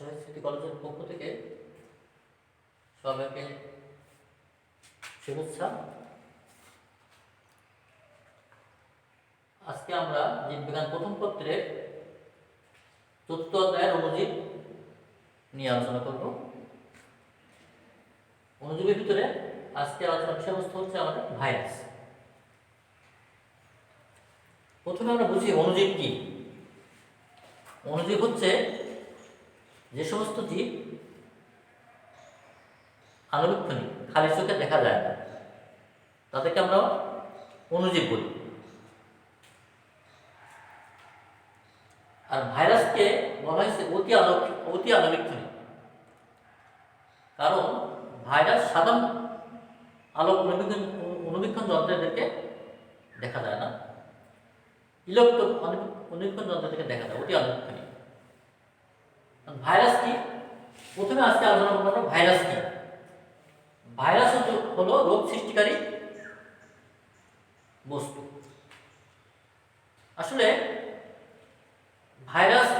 শহীদ স্মৃতি কলেজের পক্ষ থেকে সবাইকে শুভেচ্ছা। আজকে আমরা জীববিজ্ঞান প্রথম পত্রের চতুর্থ অধ্যায়ের অণুজীব নিয়ে আলোচনা করব। অণুজীবের ভিতরে আজকে আলোচনার বিষয়বস্তু হচ্ছে আমাদের ভাইরাস। প্রথমে আমরা বুঝি অণুজীব কি। অণুজীব হচ্ছে যে সমস্ত জীব আণুবীক্ষণিক, খালি চোখে দেখা যায় না, তাদেরকে আমরা অণুজীব বলি। আর ভাইরাসকে বলা হয়েছে অতি আণুবীক্ষণিক, কারণ ভাইরাস সাধারণ আলোক অণুবীক্ষণ যন্ত্রদেরকে দেখা যায় না, ইলেকট্রন অণুবীক্ষণ যন্ত্রদেরকে দেখা যায়, অতি আণুবীক্ষণিক। ভাইরাস কি? প্রথমে আজকে আলোচনা করবো আমরা ভাইরাস কি। ভাইরাস হলো রোগ সৃষ্টিকারী বস্তু। আসলে ভাইরাস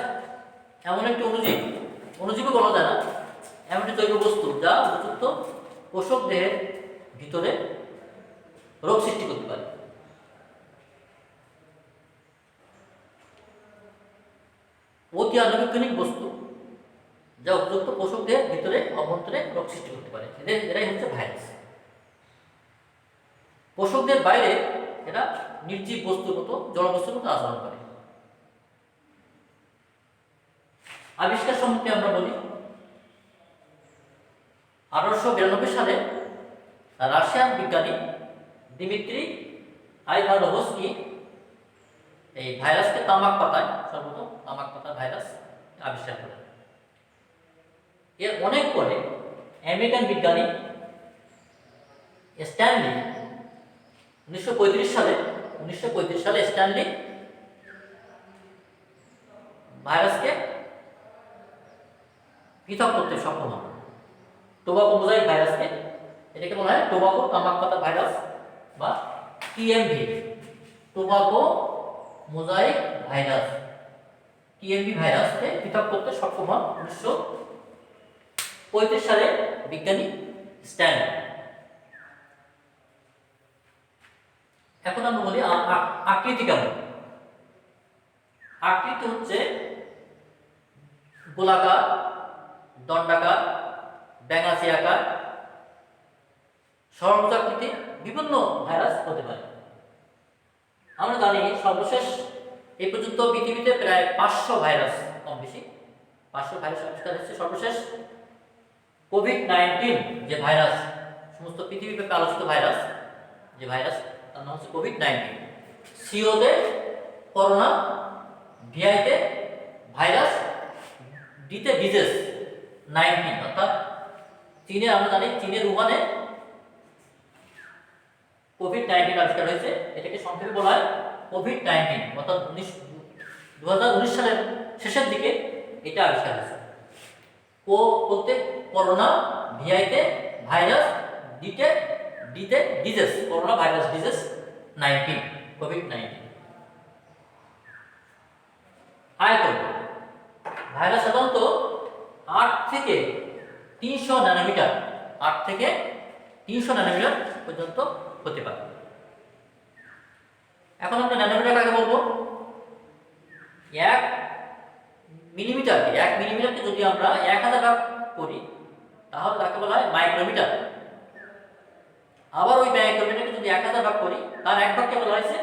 এমন একটি অণুজীবও বলা যায় না, এমন একটি জৈব বস্তু যা উপযুক্ত পোষক দেহের ভিতরে রোগ সৃষ্টি করতে পারে। অতি আণুবীক্ষণিক বস্তু যা উপযুক্ত পোষক দেহের ভিতরে অভ্যন্তরে রোগ সৃষ্টি করতে পারে, এরাই হচ্ছে ভাইরাস। পোষকদের বাইরে এরা নির্জীব বস্তুর মতো, জড় বস্তুর মতো আচরণ করে। আবিষ্কার সম্পর্কে আমরা বলি, 1892 সালে রাশিয়ান বিজ্ঞানী দিমিত্রি আইভানোভস্কি এই ভাইরাসকে তামাক পাতায়, সর্বপ্রথম তামাক পাতা ভাইরাস আবিষ্কার করেন। এর অনেক পরে আমেরিকান বিজ্ঞানী স্ট্যানলি 1935 সালে স্ট্যানলি ভাইরাসকে পৃথক করতে সক্ষম হন। টোবাকো মোজাইক ভাইরাসকে, এটাকে বলা হয় টোবাকো তামাক পাতা ভাইরাস বা TMV, tobacco mosaic virus, TMV ভাইরাসকে পৃথক করতে সক্ষম হন 1935 সালে বিজ্ঞানী স্ট্যানলি। এখন আমরা বলি আকৃতি কেমন। আকৃতি হচ্ছে গোলাকার, দণ্ডাকার, ব্যাঙাচি আকার, ষড়ভুজ আকৃতি, বিভিন্ন ভাইরাস হতে পারে। আমরা জানি সর্বশেষ এই পর্যন্ত পৃথিবীতে প্রায় 500 ভাইরাস, কম বেশি 500 ভাইরাস আবিষ্কার হয়েছে। সর্বশেষ কোভিড-19 যে ভাইরাস, সমস্ত পৃথিবীব্যাপী আলোচিত ভাইরাস, যে ভাইরাস তার নাম হচ্ছে কোভিড-19। সিওতে করোনা, ভিআইতে ভাইরাস, ডিতে ডিজিজ 19, অর্থাৎ চীনে, আমরা জানি চীনের উহানে কোভিড-19 আবিষ্কার হয়েছে। এটাকে সংক্ষেপে বলা হয় কোভিড-19, অর্থাৎ 2019 সালের শেষের দিকে এটা আবিষ্কার হয়েছে। বলতে করোনা, ভিআইতে ভাইরাস, ডিতে disease, corona virus disease 19, COVID-19. আয়তন, ভাইরাস সাধারণত 8 থেকে 300 ন্যানোমিটার, 8 থেকে 300 ন্যানোমিটার পর্যন্ত হতে পারে। এখন আমরা ন্যানোমিটার কাকে বলবো? 1 মিলিমিটারকে যদি আমরা 1000 ভাগ করি তাহলে তাকে বলা হয় মাইক্রোমিটার। আবার ওই মাইক্রোমিটারকে যদি 1000 ভাগ করি তার এক ভাগকে বলা হয়েছে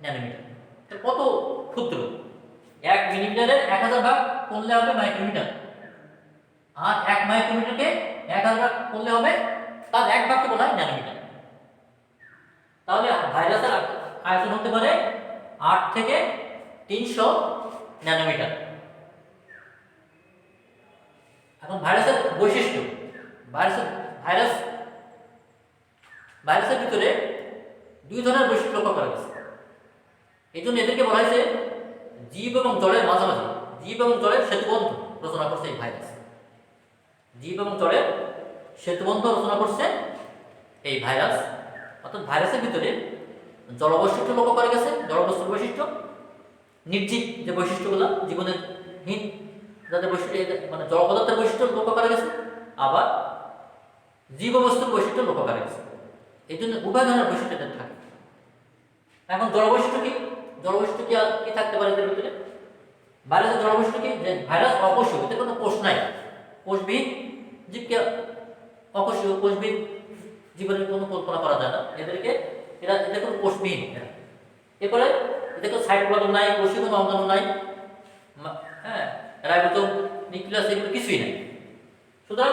ন্যানোমিটার। কত ক্ষুদ্র! 1 মিলিমিটারের 1000 ভাগ করলে হবে মাইক্রোমিটার, আর 1 মাইক্রোমিটারকে 1000 ভাগ করলে হবে তার এক ভাগকে বলা হয় ন্যানোমিটার। তাহলে ভাইরাসের আয়তন হতে পারে 8 থেকে 300 ন্যানোমিটার। এখন ভাইরাসের বৈশিষ্ট্য, ভাইরাসের ভিতরে 2 ধরনের বৈশিষ্ট্য লক্ষ্য করা গেছে। এই জন্য এদেরকে বলা হয়েছে জীব এবং জলের মাঝামাঝি, জীব এবং জলের সেতুবন্ধ রচনা করছে এই ভাইরাস। জীব এবং জলের সেতুবন্ধ রচনা করছে এই ভাইরাস। অর্থাৎ ভাইরাসের ভিতরে জল বৈশিষ্ট্য লক্ষ্য করা গেছে, জড়বস্তুর বৈশিষ্ট্য, নির্জীব যে বৈশিষ্ট্যগুলো, জীবনের হীন যাদের বৈশিষ্ট্য মানে জড় পদার্থের বৈশিষ্ট্য লক্ষ্য করা গেছে, আবার জীব বস্তুর বৈশিষ্ট্য লক্ষ্য করা গেছে। এই জন্য উভয় ধরনের বৈশিষ্ট্য এদের থাকে। এখন জড় বৈশিষ্ট্য কি? জড় বৈশিষ্ট্য কি থাকতে পারে এদের ভিতরে? ভাইরাসের জড় বৈশিষ্ট্য কি? যে ভাইরাস অকোষীয়, এদের কোনো কোষ নাই। কোষবিহীন জীবকে অকোষীয়, কোষবিহীন জীবনের কোনো কল্পনা করা যায় না এদেরকে। এদের কোনো কোষবিহীন। এরপরে এদের কোনো সাইটোপ্লাজম নাই, কোষীয় কোনো অঙ্গাণু নাই, হ্যাঁ, রাইবোজোম, নিউক্লিয়াস এগুলো কিছুই নাই। সুতরাং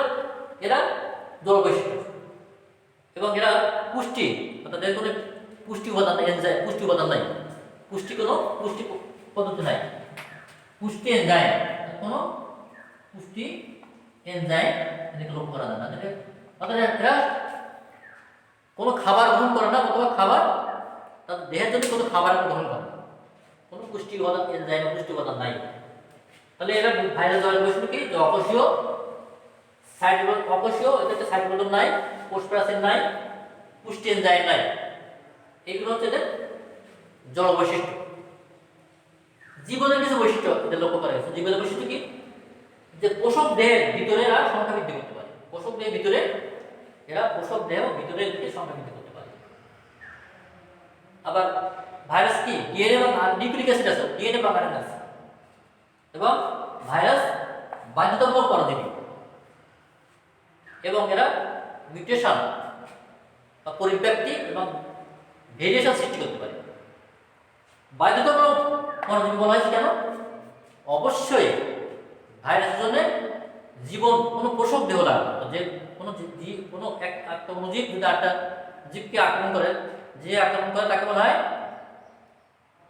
এরা জড় বৈশিষ্ট্য। এবং এরা পুষ্টি, অর্থাৎ এর কোনো পুষ্টি উপাদান নাই, এনজাইম পুষ্টি উপাদান নাই, পুষ্টি পদ্ধতি নাই, পুষ্টি এনজাইম কোনো পুষ্টি এনজাইম এদেরকে লক্ষ্য করা যায় না। অর্থাৎ এরা কোনো খাবার গ্রহণ করে না, অথবা খাবার তাদের দেহের জন্য কোনো খাবার গ্রহণ করে না, কোনো পুষ্টি উপাদান এনজাইম পুষ্টি উপাদান নাই। তাহলে এরা ভাইরাস জড় বৈশিষ্ট্য কি? যে অকোষীয়, অকোষীয়, এদেরকে সাইটোপ্লাজম নাই, কোষপ্রাচীর নাই, পুষ্টি এনজাইম নাই। এগুলো হচ্ছে এদের জড় বৈশিষ্ট্য। জীবনের কিছু বৈশিষ্ট্য এদের লক্ষ্য করা গেছে। জীবনের বৈশিষ্ট্য কি? যে পোষক দেহের ভিতরে এরা সংখ্যা বৃদ্ধি করতে পারে। পোষক দেহের ভিতরে এরা পোষক দেহ ভিতরে সংখ্যা বৃদ্ধি করতে পারে। আবার ভাইরাস কি? ডিএনএ এবং নিউক্লিক অ্যাসিড আছে, ডিএনএ বা আরএনএ আছে। এবং ভাইরাস বাধ্যতামূলক পরজীবী, এবং এরা মিউটেশন বা পরিব্যক্তি এবং ভেরিয়েশন সৃষ্টি করতে পারে। বাধ্যতামূলক পরজীবী বলা হয়েছে কেন? অবশ্যই ভাইরাসের জন্য জীবন কোনো পোষক দেহ লাগবে। যে কোনো একটা অণুজীব যদি একটা জীবকে আক্রমণ করে, যে আক্রমণ করে তাকে বলা হয়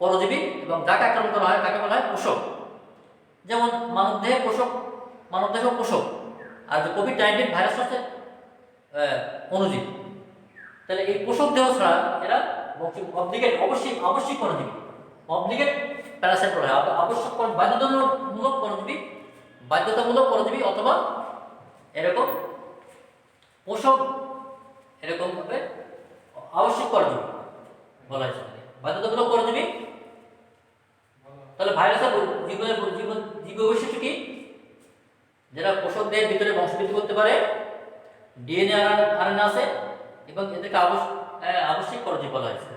পরজীবী, এবং যাকে আক্রমণ করা হয় তাকে বলা হয় পোষক। যেমন মানবদেহে পোষক, মানবদেহ পোষক, আর যে কোভিড-19 ভাইরাস হচ্ছে অণুজীব। তাহলে এই পোষক দেহ ছাড়া এরা অবলিগেট, অবশ্যই পরজীবী, অবলিগেট প্যারাসাইট বলা হয়। আবশ্যক বাধ্যতামূলক পরজীবী অথবা এরকম পোষক, এরকম ভাবে আবশ্যিক পরজীবী বলা হয়েছে, বাধ্যতামূলক পরজীবী। তাহলে ভাইরাসের জীব বৈশিষ্ট্য কি? যারা পোষক দেহের ভিতরে বংশবৃদ্ধি করতে পারে, ডিএনএ আরএনএ আছে, এবং এদেরকে আবশ্যিক পরজীবী বলা হয়েছে।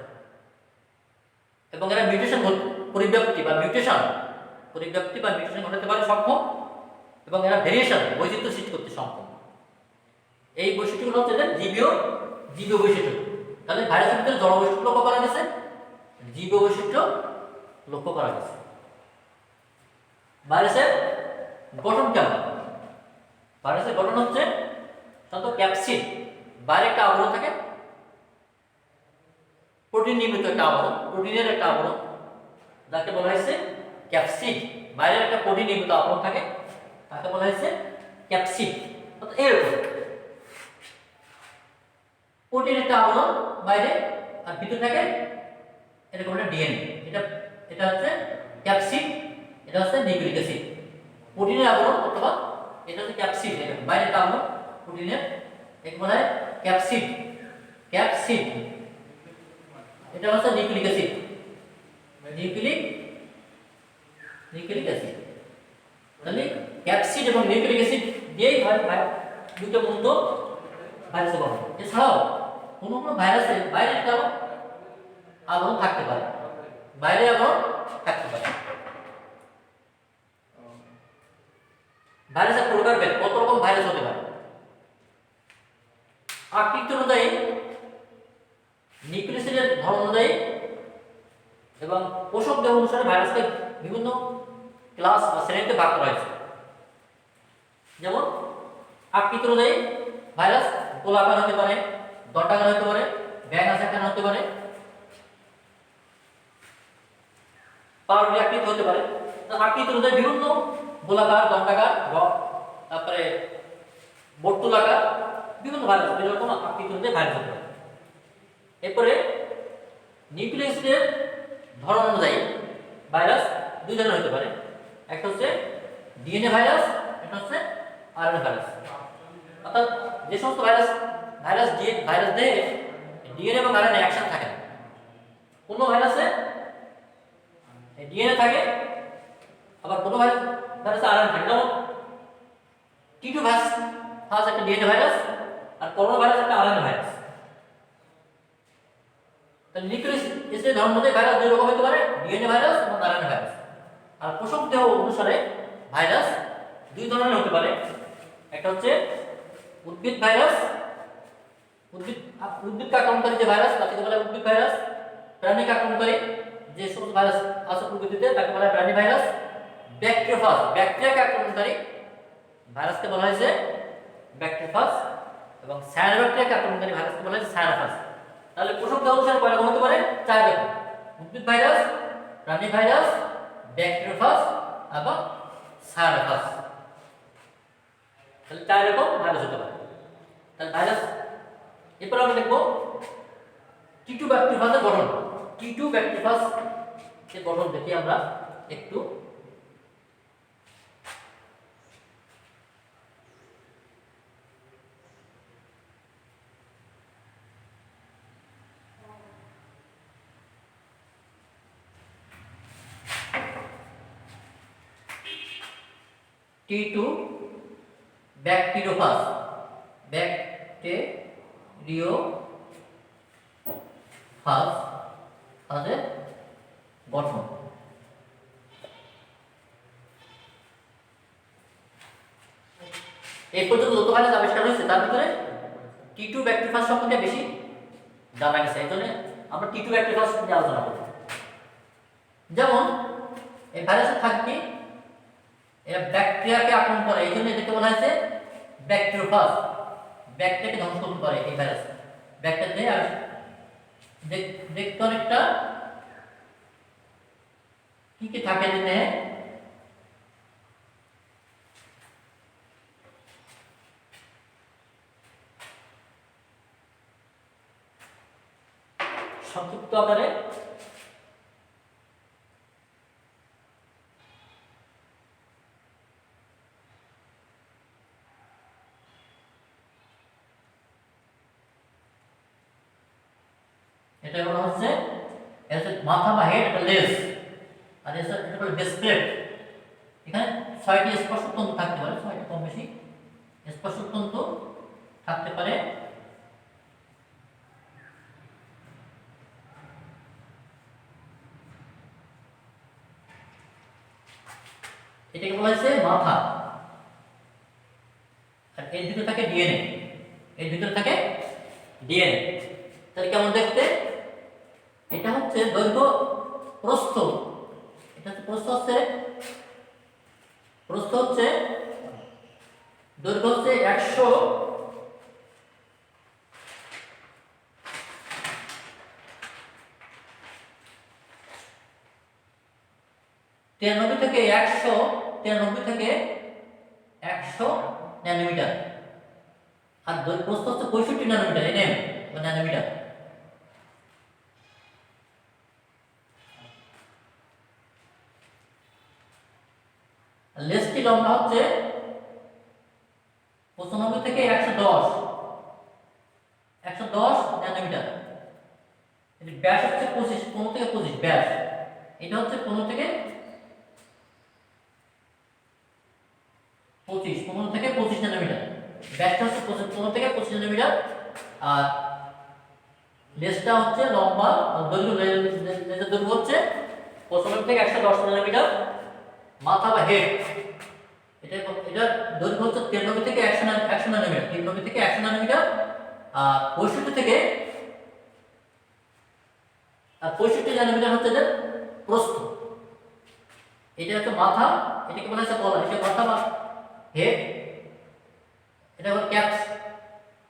এবং এরা মিউটেশন পরিব্যক্তি বা মিউটেশন ঘটাতে পারে সক্ষম, এবং এরা ভেরিয়েশন বৈচিত্র্য সৃষ্টি করতে সক্ষম। এই বৈশিষ্ট্যগুলো হচ্ছে এদের জীবীয় বৈশিষ্ট্য। তাহলে ভাইরাসের ভিতরে জড় বৈশিষ্ট্য লক্ষ্য করা গেছে, জীবীয় বৈশিষ্ট্য লক্ষ্য করা গেছে। ভাইরাসের গঠন কেমন? ভাইরাসের গঠন হচ্ছে সাধারণত ক্যাপসিড, বাইরে একটা আবরণ থাকে, প্রোটিন নির্মিত একটা আবরণ, প্রোটিনের একটা আবরণ, যাকে বলা হয়েছে ক্যাপসিড। বাইরে একটা প্রোটিন নির্মিত আবরণ থাকে, তাকে বলা হয়েছে ক্যাপসিড। অর্থাৎ এরকম প্রোটিন একটা আবরণ বাইরে, আর ভিতরে থাকে এরকম একটা ডিএনএ। এটা হচ্ছে ক্যাপসিড, এটা হচ্ছে নিউক্লিক অ্যাসিড। প্রোটিনের আবরণ অথবা এটা হচ্ছে ক্যাপসিড, এটা বাইরে একটা আবরণ প্রোটিনের, একে বলা হয় ক্যাপসিড। এটা হচ্ছে নিউক্লিক অ্যাসিড, নিউক্লিক অ্যাসিড। তাহলে ক্যাপসিড এবং নিউক্লিক অ্যাসিড দিয়েই দুটো মূলত ভাইরাসে গঠন। এছাড়াও কোনো ভাইরাসের বাইরে একটা আবরণ থাকতে পারে, ভাইরাসের প্রকারভেদ, কত রকম ভাইরাস হতে পারে। আকৃতি অনুযায়ী, নিউক্লিক অ্যাসিডের ধর্ম অনুযায়ী এবং পোষক দেহ অনুসারে ভাইরাসকে বিভিন্ন ক্লাস বা শ্রেণীতে ভাগ করা হয়েছে। যেমন আকৃতি অনুযায়ী ভাইরাস গোলাকার হতে পারে, দণ্ডাকার হতে পারে, ব্যাঙ আকার হতে পারে, পাউরুটি আকৃতি হতে পারে। আকৃতি অনুযায়ী বিভিন্ন গোলাকার, দণ্ডাকার, তারপরে বর্তুলাকার বিভিন্ন ভাইরাস, বিভিন্ন রকম আকৃতি অনুযায়ী ভাইরাস হতে পারে। এরপরে নিউক্লিক অ্যাসিডের ধরন অনুযায়ী ভাইরাস দুই ধরনের হতে পারে। একটা হচ্ছে ডিএনএ ভাইরাস, একটা হচ্ছে আরএনএ ভাইরাস। অর্থাৎ যে সমস্ত ভাইরাস দেহে ডিএনএ এবং আরএনএ একসাথে থাকে না। কোনো ভাইরাসে ডিএনএ থাকে, আবার কোনো ভাইরাস আরএনএ থাকে, যেমন টি2 ভাইরাস ফার্স্ট একটা ডিএনএ ভাইরাস, আর করোনা ভাইরাস একটা আরএনএ ভাইরাস। তাহলে নিউক্লিয়াস এসিডের ধর্ম অনুযায়ী ভাইরাস দুই রকম হতে পারে, ডিএনএ ভাইরাস এবং আরএনএ ভাইরাস। আর পোষক দেহ অনুসারে ভাইরাস দুই ধরনের হতে পারে, একটা হচ্ছে উদ্ভিদ ভাইরাস, উদ্ভিদকে আক্রমণকারী যে ভাইরাস তাকে বলা হয় উদ্ভিদ ভাইরাস। প্রাণীকে আক্রমণকারী যে সমস্ত ভাইরাস আছে প্রকৃতিতে তাকে বলা হয় প্রাণী ভাইরাস। ব্যাকটেরিওফাজ, ব্যাকটেরিয়াকে আক্রমণকারী ভাইরাসকে বলা হয়েছে ব্যাকটেরিওফাজ, এবং সায়ানোব্যাকটেরিয়াকে আক্রমণকারী ভাইরাসকে বলা হয়েছে সায়ানোফাজ। তাহলে পোষক দেহ অনুসারে কয় রকম হতে পারে? চার রকম: উদ্ভিদ ভাইরাস, প্রাণী ভাইরাস, ব্যাকটেরিওফাজ এবং সায়ানোফাজ। তাহলে চার রকম ভাইরাস হতে পারে। তাহলে ভাইরাস এরপর আমরা দেখব টি2 ব্যাকটেরিওফাজের গঠন। টি2 ব্যাকটেরিওফাজ এর গঠন দেখি আমরা একটু। টি2 ব্যাকটেরিওফাজ, ব্যাকটেরিওফাজ তাদের গঠন। এই পর্যন্ত যত ভাইরাস আবিষ্কার হয়েছে তার ভিতরে টি2 ব্যাকটেরিওফাজ সম্পর্কে বেশি জানা গেছে, এই জন্য আমরা টি2 ব্যাকটেরিওফাজ নিয়ে আলোচনা করব। যেমন এই ভাইরাসের থাকে এরা ব্যাকটেরিয়াকে আক্রমণ করে, এই জন্য এদেরকে বলা হয়েছে ব্যাকটেরিওফাজ। ব্যাকটেরিয়াকে ধ্বংস করতে পারে এই ভাইরাস। ব্যাকটেরিয়া দেখতে অনেকটা কি কি থাকে এখানে, সংক্ষিপ্ত আকারে এটা বলা হচ্ছে এর মাথা বা হেড, একটা লেজ, আর এটা হলো বেস প্লেট। এখানে 6টি স্পর্শতন্তু থাকতে পারে, 6টি কম বেশি স্পর্শতন্তু থাকতে পারে। এটাকে বলা হচ্ছে মাথা। আর এর ভিতরে থাকে ডিএনএ, এর ভিতরে থাকে ডিএনএ। তাহলে কেমন দেখতে? এটা হচ্ছে দৈর্ঘ্য প্রস্থ, এটা হচ্ছে প্রস্থ হচ্ছে দৈর্ঘ্য হচ্ছে 193 থেকে 100 ন্যানোমিটার, আর প্রস্থ হচ্ছে 65 ন্যানোমিটার, এনএম বা ন্যানোমিটার। লেজটি লম্বা হচ্ছে 95 থেকে 110 ন্যানোমিটার। এর ব্যাস হচ্ছে 15 থেকে 25 ব্যাস। এটা হচ্ছে 15 থেকে 25 ন্যানোমিটার। ব্যাসটা হচ্ছে 15 থেকে 25 ন্যানোমিটার। আর লেজটা হচ্ছে লম্বা, লেজের দৈর্ঘ্য হচ্ছে 95 থেকে 110 ন্যানোমিটার। মাথা বা হেড, এটা দৈর্ঘ্য হচ্ছে 93 থেকে 100 ন্যানোমিটার, 93 থেকে 100 ন্যানোমিটার। আর 65 ন্যানোমিটার হচ্ছে এর প্রস্থ। এটা হচ্ছে মাথা, এটাকে বলা হচ্ছে গলা, এটা মাথা বা হেড। এটা হলো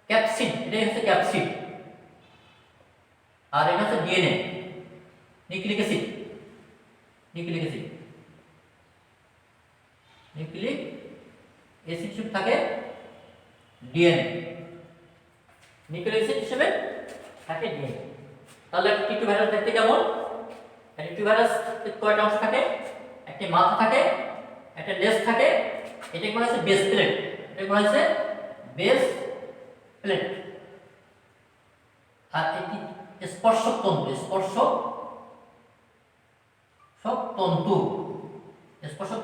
ক্যাপসিড, এটাই হচ্ছে ক্যাপসিড। আর এটা হচ্ছে DNA, nucleic acid. Nucleic acid হিসেবে থাকে ডিএনএ, নিউক্লিক অ্যাসিড হিসেবে থাকে ডিএনএ। তাহলে টি2 ভাইরাস দেখতে কেমন? টি2 ভাইরাস কয়টা অংশ থাকে? একটি মাথা থাকে, একটা লেজ থাকে, এটা বলা হচ্ছে বেস প্লেট, এটা বলা হচ্ছে বেস প্লেট। আর এটি স্পর্শক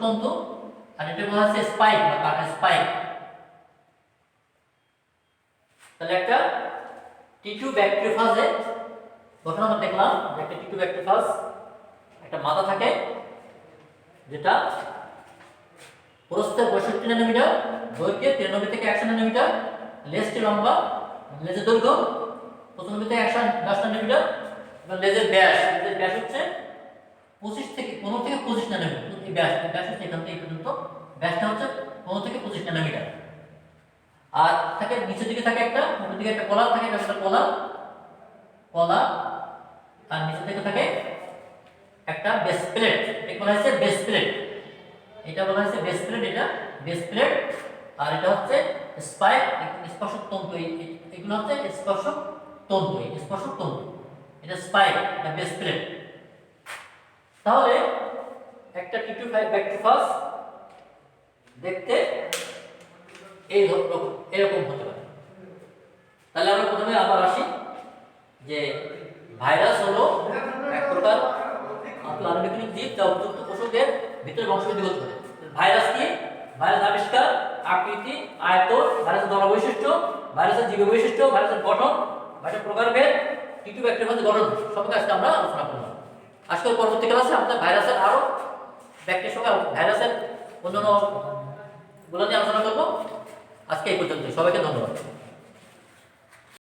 তন্তু আর এটা বলা হচ্ছে স্পাইক বা কাটা স্পাইক। তাহলে একটা টিস্যু ব্যাকটেরিওফাজে প্রথমে আমরা দেখলাম যে একটা টিস্যু ব্যাকটেরিওফাজ একটা মাথা থাকে যেটা প্রস্থে 65 ন্যানোমিটার, দৈর্ঘ্যে 93 থেকে 100 ন্যানোমিটার, লেজটি লম্বা, লেজের দৈর্ঘ্য 95 থেকে 110 ন্যানোমিটার এবং লেজের ব্যাস হচ্ছে 15 থেকে 25 ন্যানোমিটার। এই ব্যাস হচ্ছে এখান থেকে পর্যন্ত ব্যাসটা হচ্ছে 15 থেকে 25 ন্যানোমিটার। আর থাকে নিচের দিকে থাকে একটা, উপরের দিকে একটা কলার থাকে, একটা কলার, আর নিচের দিকে থাকে একটা বেস প্লেট, এটা বলা হচ্ছে বেস প্লেট, এটা বলা হচ্ছে বেস প্লেট, এটা বেস প্লেট। আর এটা হচ্ছে স্পাইক, স্পর্শক তন্তু, এগুলো হচ্ছে স্পর্শক তন্তু, এটা স্পাইক, এটা বেস প্লেট। তাহলে একটা টিস্যু ব্যাকটেরিওফাজ দেখতে এরকম হতে পারে। তাহলে আমরা প্রথমে আবার আসি যে ভাইরাস হলো এক প্রকার আণুবীক্ষণিক জীব যা উপযুক্ত কোষকের ভিতরে বংশবৃদ্ধি করতে পারে। ভাইরাস কি? ভাইরাস আবিষ্কার, আকৃতি, আয়তন, ভাইরাসের ধরন বৈশিষ্ট্য, ভাইরাসের জীব বৈশিষ্ট্য, ভাইরাসের গঠন, ভাইরাসের প্রকারভেদ, টিস্যু ব্যাকটেরিওফাজের গঠন সবকে আজকে আমরা আলোচনা করলাম। আজকের পরবর্তী ক্লাসে আমরা ভাইরাসের আরো ব্যাকটেরিয়া সঙ্গে ভাইরাসের অন্যান্য গুলো নিয়ে আলোচনা করবো। আজকে এই পর্যন্ত, সবাইকে ধন্যবাদ।